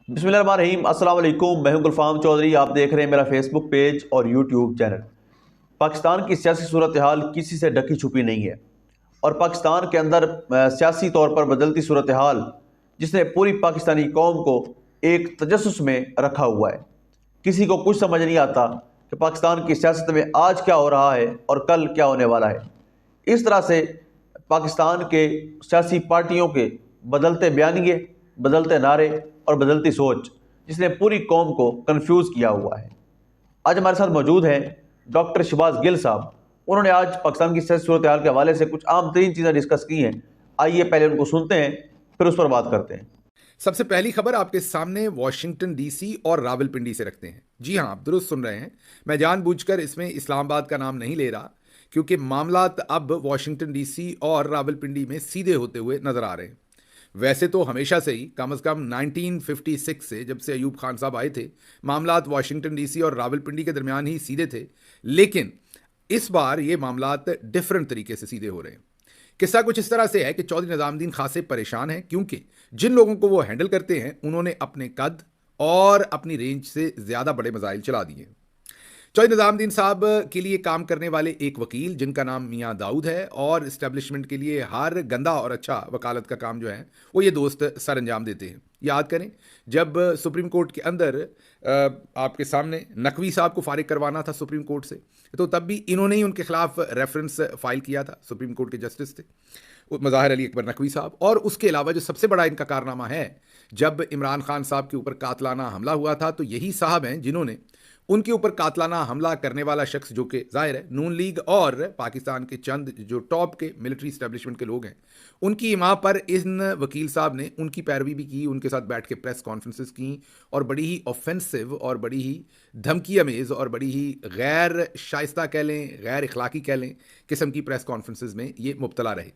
बिस्मिल्लाहिर्रहमानिर्रहीम। अस्सलाम वालेकुम। मैं हूं गुलफाम चौधरी। आप देख रहे हैं मेरा फेसबुक पेज और यूट्यूब चैनल। पाकिस्तान की सियासी सूरत हाल किसी से ढकी छुपी नहीं है और पाकिस्तान के अंदर सियासी तौर पर बदलती सूरत हाल जिसने पूरी पाकिस्तानी कौम को एक तजस्सुस में रखा हुआ है। किसी को कुछ समझ नहीं आता कि पाकिस्तान की सियासत में आज क्या हो रहा है और कल क्या होने वाला है। इस तरह से पाकिस्तान के सियासी पार्टियों के बदलते बयानिए, बदलते नारे और बदलती सोच जिसने पूरी कौम को कंफ्यूज किया हुआ है। आज हमारे साथ मौजूद हैं डॉक्टर शहबाज गिल साहब। उन्होंने आज पाकिस्तान की सियासी सूरत हाल के हवाले से कुछ आम तरीन चीज़ें डिस्कस की हैं। आइए पहले उनको सुनते हैं, फिर उस पर बात करते हैं। सबसे पहली खबर आपके सामने वॉशिंगटन डीसी और रावलपिंडी से रखते हैं। जी हां, आप दुरुस्त सुन रहे हैं। मैं जानबूझकर इसमें इस्लामाबाद का नाम नहीं ले रहा क्योंकि मामलात अब वॉशिंगटन डीसी और रावलपिंडी में सीधे होते हुए नजर आ रहे हैं। वैसे तो हमेशा से ही कम से कम 1956 से, जब से अयूब खान साहब आए थे, मामलात वॉशिंगटन डीसी और रावलपिंडी के दरमियान ही सीधे थे। लेकिन इस बार ये मामलात डिफरेंट तरीके से सीधे हो रहे हैं। किस्सा कुछ इस तरह से है कि चौधरी निजामुद्दीन खासे परेशान हैं क्योंकि जिन लोगों को वो हैंडल करते हैं उन्होंने अपने कद और अपनी रेंज से ज़्यादा बड़े मसाइल चला दिए हैं। चौधरी निजामुद्दीन साहब के लिए काम करने वाले एक वकील जिनका नाम मियां दाऊद है और इस्टेब्लिशमेंट के लिए हर गंदा और अच्छा वकालत का काम जो है वो ये दोस्त सर अंजाम देते हैं। याद करें, जब सुप्रीम कोर्ट के अंदर आपके सामने नकवी साहब को फारिग करवाना था सुप्रीम कोर्ट से, तो तब भी इन्होंने ही उनके खिलाफ रेफरेंस फाइल किया था। सुप्रीम कोर्ट के जस्टिस थे मज़ाहिर अली अकबर नकवी साहब। और उसके अलावा जो सबसे बड़ा इनका कारनामा है, जब इमरान खान साहब के ऊपर कातलाना हमला हुआ था तो यही साहब हैं जिन्होंने उनके ऊपर कातलाना हमला करने वाला शख्स, जो कि जाहिर है नून लीग और पाकिस्तान के चंद जो टॉप के मिलिट्री इस्टेब्लिशमेंट के लोग हैं, उनकी इमाम पर इन वकील साहब ने उनकी पैरवी भी की, उनके साथ बैठ के प्रेस कॉन्फ्रेंसेस की और बड़ी ही ऑफेंसिव और बड़ी ही धमकी अमेज़ और बड़ी ही गैर शाइस्ता कह लें, गैर इखलाकी कह लें किस्म की प्रेस कॉन्फ्रेंसेस में ये मुब्तला रहे।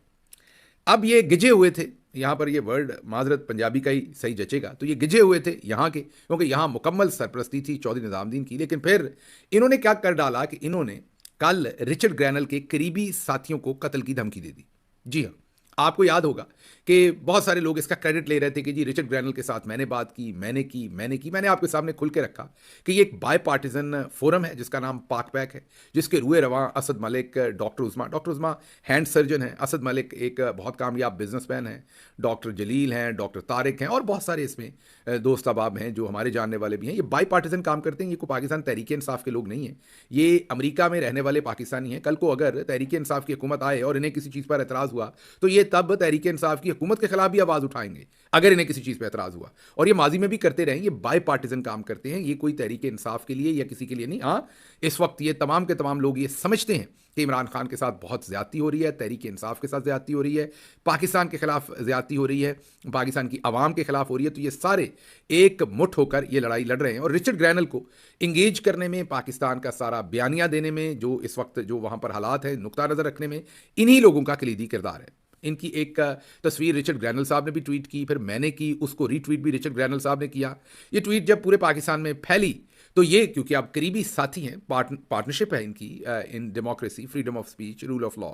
अब ये गिजे हुए थे, यहाँ पर ये वर्ड माजरत पंजाबी का ही सही जचेगा, तो ये गिजे हुए थे यहाँ के, क्योंकि यहाँ मुकम्मल सरपरस्ती थी चौधरी निजामुद्दीन की। लेकिन फिर इन्होंने क्या कर डाला कि इन्होंने कल रिचर्ड ग्रैनल के करीबी साथियों को कत्ल की धमकी दे दी। जी हाँ, आपको याद होगा कि बहुत सारे लोग इसका क्रेडिट ले रहे थे कि जी रिचर्ड ग्रैनल के साथ मैंने बात की, मैंने आपके सामने खुल के रखा कि ये एक बाय पार्टिजन फोरम है जिसका नाम पाक पैक है, जिसके रुए रवां Asad Malik, doctor Usma hand surgeon है, असद मलिक एक बहुत कामयाब बिजनेसमैन है, डॉक्टर जलील हैं, डॉक्टर तारिक हैं और बहुत सारे इसमें दोस्त अहबाब हैं जो हमारे जानने वाले भी हैं। ये बाय पार्टिजन काम करते हैं। ये कोई पाकिस्तान तहरीक इंसाफ के लोग नहीं हैं, ये अमेरिका में रहने वाले पाकिस्तानी हैं। कल को अगर तहरीक इंसाफ की हुकूमत आए और इन्हें किसी चीज़ पर एतराज़ हुआ तो ये तब तहरीक इंसाफ की हुकूमत के खिलाफ भी आवाज़ उठाएंगे अगर इन्हें किसी चीज़ पर एतराज़ हुआ। और ये माजी में भी करते रहे। ये बाय पार्टिजन काम करते हैं। ये कोई तहरीक इंसाफ के लिए या किसी के लिए नहीं। हाँ, इस वक्त ये तमाम के तमाम लोग ये समझते हैं कि इमरान खान के साथ बहुत ज़्यादती हो रही है, तहरीक इंसाफ के साथ ज़्यादती हो रही है, पाकिस्तान के खिलाफ ज़्यादती हो रही है, पाकिस्तान की आवाम के खिलाफ हो रही है। तो ये सारे एक मुठ होकर ये लड़ाई लड़ रहे हैं और रिचर्ड ग्रैनल को इंगेज करने में, पाकिस्तान का सारा बयानिया देने में, जो इस वक्त जो वहाँ पर हालात है नुक्ता नज़र रखने में, इन्हीं लोगों का कलीदी किरदार है। इनकी एक तस्वीर रिचर्ड ग्रैनल साहब ने भी ट्वीट की, फिर मैंने की, उसको रीट्वीट भी रिचर्ड ग्रैनल साहब ने किया। ये ट्वीट जब पूरे पाकिस्तान में फैली तो ये, क्योंकि आप करीबी साथी हैं, पार्टनरशिप है इनकी in democracy, freedom of speech, rule of law,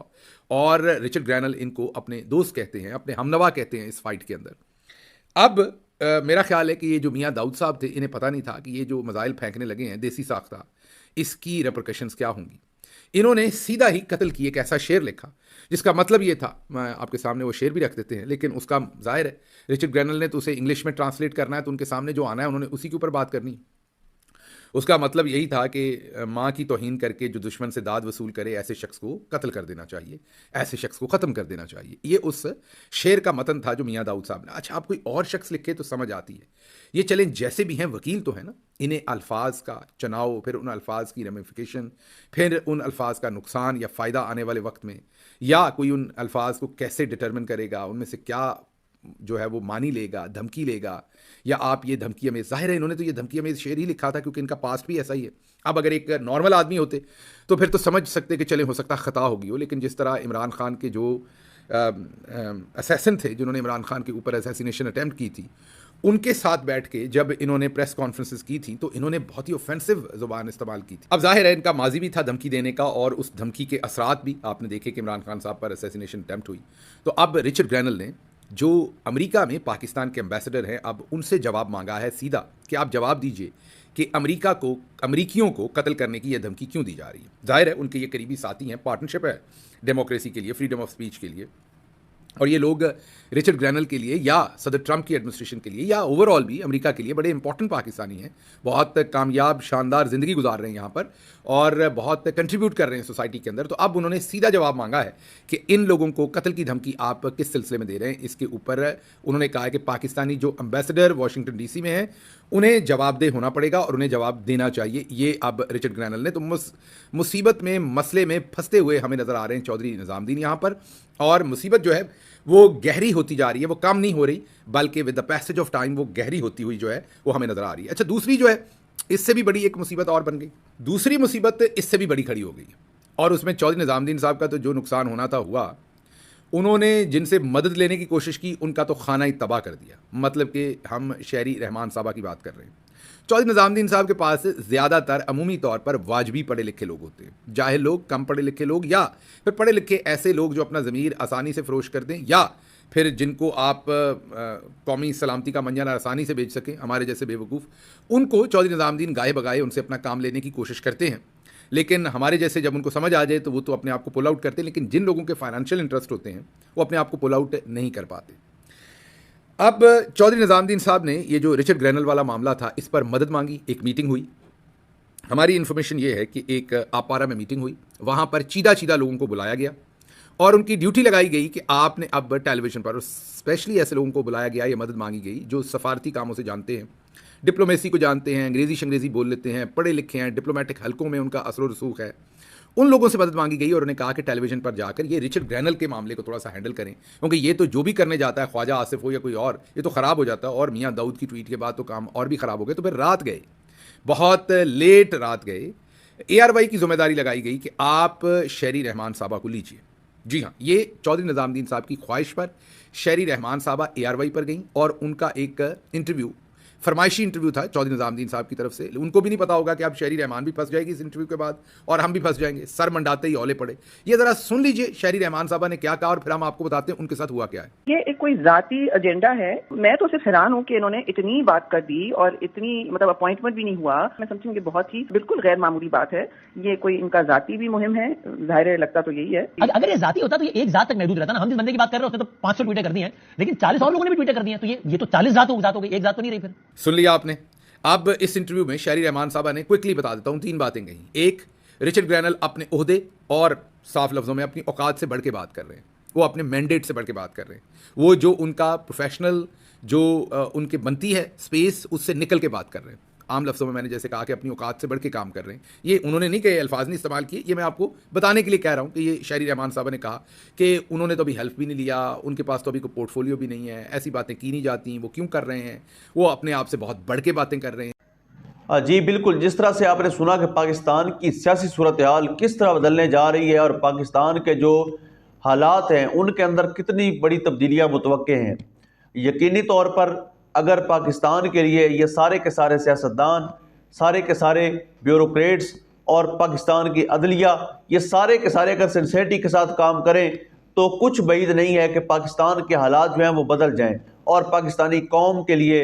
और रिचर्ड ग्रैनल इनको अपने दोस्त कहते हैं, अपने हमनवा कहते हैं इस फाइट के अंदर। अब मेरा ख्याल है कि ये जो मियां दाऊद साहब थे, इन्हें पता नहीं था कि ये जो मजाइल फेंकने लगे हैं देसी साख्ता, इसकी रेपरकशंस क्या होंगी। इन्होंने सीधा ही कत्ल की एक ऐसा शेर लिखा जिसका मतलब ये था, मैं आपके सामने वो शेर भी रख देते हैं, लेकिन उसका जाहिर है रिचर्ड ग्रैनल ने तो उसे इंग्लिश में ट्रांसलेट करना है, तो उनके सामने जो आना है उन्होंने उसी के ऊपर बात करनी है। उसका मतलब यही था कि माँ की तौहीन करके जो दुश्मन से दाद वसूल करे, ऐसे शख्स को कत्ल कर देना चाहिए, ऐसे शख्स को ख़त्म कर देना चाहिए। ये उस शेर का मतन था जो मियां दाऊद साहब ने। अच्छा, आप कोई और शख्स लिखे तो समझ आती है। ये चलें जैसे भी हैं, वकील तो है ना, इन्हें अल्फाज का चुनाव, फिर उन अल्फाज की रेमिफिकेशन, फिर उन अल्फाज का नुकसान या फ़ायदा आने वाले वक्त में, या कोई उन अल्फाज को कैसे डिटर्मिन करेगा, उनमें से क्या जो है वो मानी लेगा, धमकी लेगा, या आप ये धमकी अमेज़, जाहिर है इन्होंने तो ये धमकी अमेज़ शेर ही लिखा था क्योंकि इनका पास्ट भी ऐसा ही है। अब अगर एक नॉर्मल आदमी होते तो फिर तो समझ सकते कि चले हो सकता ख़ता होगी हो, लेकिन जिस तरह इमरान खान के जो असैसिन थे जिन्होंने इमरान खान के ऊपर असैसिनेशन अटैम्प्ट की थी, उनके साथ बैठ के जब इन्होंने प्रेस कॉन्फ्रेंसेस की थी तो इन्होंने बहुत ही ऑफेंसिव ज़ुबान इस्तेमाल की थी। अब जाहिर है इनका माजी भी था धमकी देने का, और उस धमकी के असरात भी आपने देखे कि इमरान खान साहब पर असैसिनेशन अटैम्प्ट हुई। तो अब रिचर्ड ग्रैनल ने जो अमेरिका में पाकिस्तान के एम्बेसडर हैं, अब उनसे जवाब मांगा है सीधा कि आप जवाब दीजिए कि अमेरिकियों को कत्ल करने की यह धमकी क्यों दी जा रही है। जाहिर है उनके ये करीबी साथी हैं, पार्टनरशिप है डेमोक्रेसी के लिए, फ्रीडम ऑफ स्पीच के लिए, और ये लोग रिचर्ड ग्रैनल के लिए या सदर ट्रंप की एडमिनिस्ट्रेशन के लिए या ओवरऑल भी अमेरिका के लिए बड़े इंपॉर्टेंट पाकिस्तानी हैं, बहुत कामयाब शानदार ज़िंदगी गुजार रहे हैं यहाँ पर और बहुत कंट्रीब्यूट कर रहे हैं सोसाइटी के अंदर। तो अब उन्होंने सीधा जवाब मांगा है कि इन लोगों को कत्ल की धमकी आप किस सिलसिले में दे रहे हैं। इसके ऊपर उन्होंने कहा है कि पाकिस्तानी जो एम्बेसडर वाशिंगटन DC में हैं उन्हें जवाबदेह होना पड़ेगा और उन्हें जवाब देना चाहिए। ये अब रिचर्ड ग्रैनल ने तो मुसीबत में मसले में फंसते हुए हमें नज़र आ रहे हैं चौधरी निज़ामुद्दीन यहाँ पर, और मुसीबत जो है वो गहरी होती जा रही है, वो कम नहीं हो रही बल्कि with the passage of time वो गहरी होती हुई जो है वो हमें नज़र आ रही है। अच्छा, दूसरी जो है इससे भी बड़ी एक मुसीबत और बन गई, दूसरी मुसीबत इससे भी बड़ी खड़ी हो गई और उसमें चौधरी निज़ामुद्दीन साहब का तो जो नुकसान होना था हुआ। उन्होंने जिनसे मदद लेने की कोशिश की उनका तो खाना ही तबाह कर दिया। मतलब कि हम शहरी रहमान साहबा की बात कर रहे हैं। चौधरी निज़ामुद्दीन साहब के पास ज़्यादातर अमूमी तौर पर वाजबी पढ़े लिखे लोग होते हैं, जाहिल लोग, कम पढ़े लिखे लोग, या फिर पढ़े लिखे ऐसे लोग जो अपना ज़मीर आसानी से फ़रोश कर दें, या फिर जिनको आप कौमी सलामती का मंजर आसानी से बेच सकें, हमारे जैसे बेवकूफ़, उनको चौधरी निज़ामुद्दीन गाए बगाए उनसे अपना काम लेने की कोशिश करते हैं। लेकिन हमारे जैसे जब उनको समझ आ जाए तो वो तो अपने आप को पुल आउट करते हैं, लेकिन जिन लोगों के फाइनेंशियल इंटरेस्ट होते हैं वो अपने आप को पुल आउट नहीं कर पाते। अब चौधरी निज़ामुद्दीन साहब ने ये जो रिचर्ड ग्रैनल वाला मामला था इस पर मदद मांगी, एक मीटिंग हुई। हमारी इन्फॉर्मेशन ये है कि एक आपारा में मीटिंग हुई, वहाँ पर चीदा लोगों को बुलाया गया और उनकी ड्यूटी लगाई गई कि आपने अब टेलीविज़न पर, स्पेशली ऐसे लोगों को बुलाया गया, ये मदद मांगी गई जो सफारती कामों से जानते हैं, डिप्लोमेसी को जानते हैं, अंग्रेज़ी शंग्रेज़ी बोल लेते हैं, पढ़े लिखे हैं, डिप्लोमेटिक हलकों में उनका असर और रसूख है। उन लोगों से मदद मांगी गई और उन्हें कहा कि टेलीविज़न पर जाकर ये रिचर्ड ग्रैनल के मामले को थोड़ा सा हैंडल करें, क्योंकि ये तो जो भी करने जाता है, ख्वाजा आसिफ हो या कोई और, ये तो ख़राब हो जाता है। और मियाँ दाऊद की ट्वीट के बाद तो काम और भी ख़राब हो गए। तो फिर रात गए, बहुत लेट रात गए, ARY की जिम्मेदारी लगाई गई कि आप शहरी रहमान साहबा को लीजिए। जी हाँ, ये चौधरी निज़ामुद्दीन साहब की ख्वाहिश पर शहरी रहमान साहबा ARY पर गई और उनका एक इंटरव्यू, फरमाइशी इंटरव्यू था चौधरी निज़ामुद्दीन साहब की तरफ से। उनको भी नहीं पता होगा कि अब शहरी रहमान भी फंस जाएगी इस इंटरव्यू के बाद और हम भी फंस जाएंगे। सर मंडाते ही औले पड़े। ये ज़रा सुन लीजिए शहरी रहमान साहबा ने क्या कहा और फिर हम आपको बताते हैं उनके साथ हुआ क्या है। ये एक कोई जाती एजेंडा है। मैं तो सिर्फ हैरान हूँ कि इन्होंने इतनी बात कर दी और इतनी मतलब अपॉइंटमेंट भी नहीं हुआ। मैं समझती हूँ कि बहुत ही बिल्कुल गैर मामूली बात है। ये कोई इनका जाती भी मुहिम है, जाहिर लगता तो यही है। अगर ये जाती होता तो ये एक जात तक महदूद रहता ना। हम जिस बंदे की बात कर रहे होते तो 500 ट्वीटें कर दी हैं, लेकिन 40 और लोगों ने भी ट्वीटें कर दी हैं, तो ये तो 40 जात हो गई, एक जात तो नहीं रही। फिर सुन लिया आपने। अब इस इंटरव्यू में शहरी रहमान साहबा ने, क्विकली बता देता हूं, 3 बातें कही। एक, रिचर्ड ग्रैनल अपने ओहदे और साफ लफ्जों में अपनी औकात से बढ़ के बात कर रहे हैं, वो अपने मैंडेट से बढ़ के बात कर रहे हैं, वो जो उनका प्रोफेशनल जो उनके बनती है स्पेस उससे निकल के बात कर रहे हैं। आम लफ्ज़ों में मैंने जैसे कहा कि अपनी औकात से बढ़ के काम कर रहे हैं। ये उन्होंने नहीं कहे, अल्फाज नहीं इस्तेमाल किए, ये मैं आपको बताने के लिए कह रहा हूँ कि ये शहरी रहमान साहब ने कहा कि उन्होंने तो अभी हेल्प भी नहीं लिया, उनके पास तो अभी कोई पोर्टफोलियो भी नहीं है, ऐसी बातें की नहीं जाती, वो क्यों कर रहे हैं, वो अपने आप से बहुत बढ़ के बातें कर रहे हैं। जी बिल्कुल, जिस तरह से आपने सुना कि पाकिस्तान की सियासी सूरत हाल किस तरह बदलने जा रही है और पाकिस्तान के जो हालात हैं उनके अंदर कितनी बड़ी तब्दीलियाँ मुतवक्के हैं। यकीनी तौर पर अगर पाकिस्तान के लिए ये सारे के सारे सियासतदान, सारे के सारे ब्यूरोक्रेट्स और पाकिस्तान की अदलिया, ये सारे के सारे अगर सिंसेरिटी के साथ काम करें तो कुछ बईद नहीं है कि पाकिस्तान के हालात जो हैं वो बदल जाएं और पाकिस्तानी कौम के लिए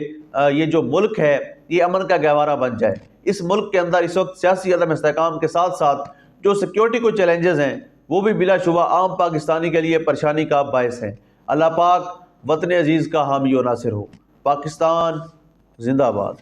ये जो मुल्क है ये अमन का गहवारा बन जाए। इस मुल्क के अंदर इस वक्त सियासी अदम इस्तेहकाम के साथ साथ जो सिक्योरिटी को चैलेंजेस हैं वो भी बिलाशुबा आम पाकिस्तानी के लिए परेशानी का बायस हैं। अल्लाह पाक वतन अजीज़ का हामी और नासिर हो। पाकिस्तान जिंदाबाद।